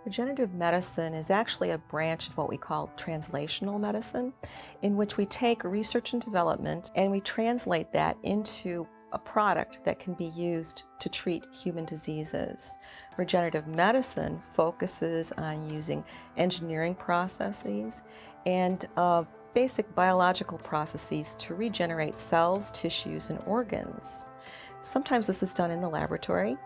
Regenerative medicine is actually a branch of what we call translational medicine, in which we take research and development and we translate that into a product that can be used to treat human diseases. Regenerative medicine focuses on using engineering processes and basic biological processes to regenerate cells, tissues, and organs. Sometimes this is done in the laboratory,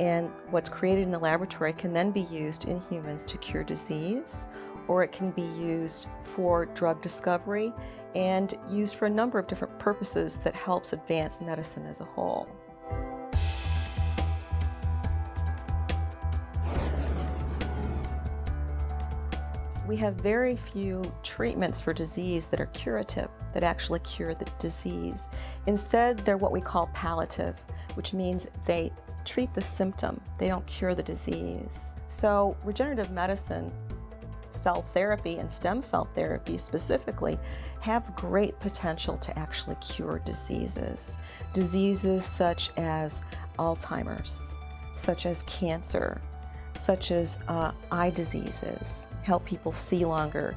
and what's created in the laboratory can then be used in humans to cure disease, or it can be used for drug discovery and used for a number of different purposes that helps advance medicine as a whole. We have very few treatments for disease that are curative, that actually cure the disease. Instead, they're what we call palliative, which means they treat the symptom, they don't cure the disease. So regenerative medicine, cell therapy and stem cell therapy specifically, have great potential to actually cure diseases. Diseases such as Alzheimer's, such as cancer, such as eye diseases, help people see longer,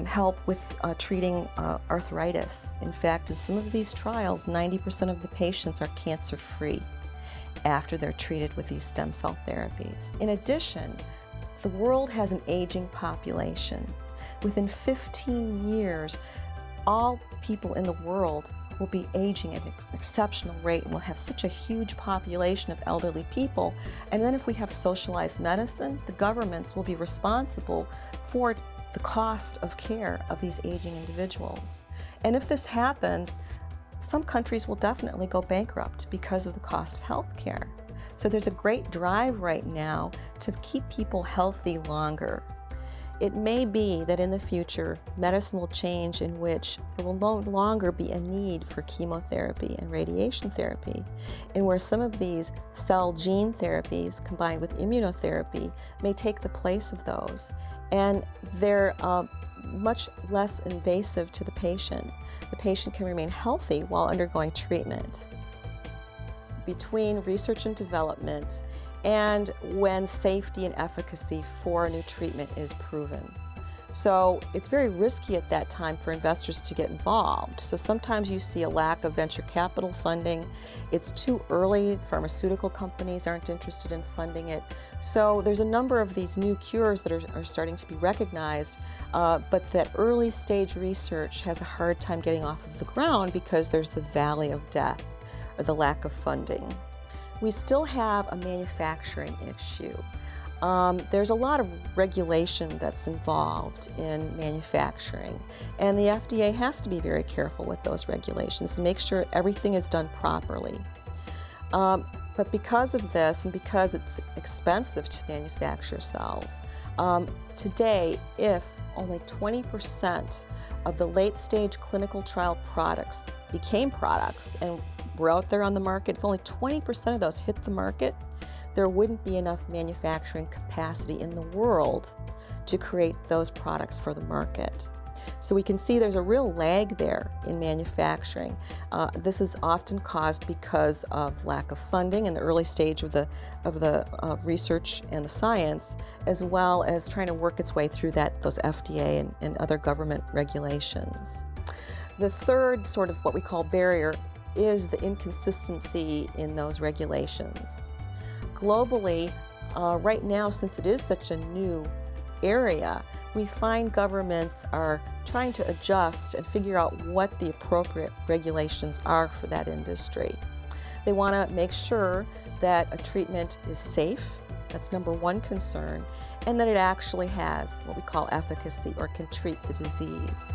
help with treating arthritis. In fact, in some of these trials, 90% of the patients are cancer-free after they're treated with these stem cell therapies. In addition, the world has an aging population. Within 15 years, all people in the world will be aging at an exceptional rate, and we'll have such a huge population of elderly people. And then if we have socialized medicine, the governments will be responsible for the cost of care of these aging individuals. And if this happens, some countries will definitely go bankrupt because of the cost of health care. So there's a great drive right now to keep people healthy longer. It may be that in the future, medicine will change in which there will no longer be a need for chemotherapy and radiation therapy, and where some of these cell gene therapies combined with immunotherapy may take the place of those. And they're much less invasive to the patient. The patient can remain healthy while undergoing treatment. Between research and development and when safety and efficacy for a new treatment is proven. So it's very risky at that time for investors to get involved. So sometimes you see a lack of venture capital funding. It's too early. Pharmaceutical companies aren't interested in funding it. So there's a number of these new cures that are starting to be recognized, but that early stage research has a hard time getting off of the ground because there's the valley of death, or the lack of funding. We still have a manufacturing issue. There's a lot of regulation that's involved in manufacturing, and the FDA has to be very careful with those regulations to make sure everything is done properly. But because of this, and because it's expensive to manufacture cells, today, if only 20% of the late-stage clinical trial products became products and were out there on the market, if only 20% of those hit the market, there wouldn't be enough manufacturing capacity in the world to create those products for the market. So we can see there's a real lag there in manufacturing. This is often caused because of lack of funding in the early stage of the research and the science, as well as trying to work its way through those FDA and other government regulations. The third sort of what we call barrier is the inconsistency in those regulations. Globally, right now, since it is such a new area, we find governments are trying to adjust and figure out what the appropriate regulations are for that industry. They want to make sure that a treatment is safe, that's number one concern, and that it actually has what we call efficacy or can treat the disease.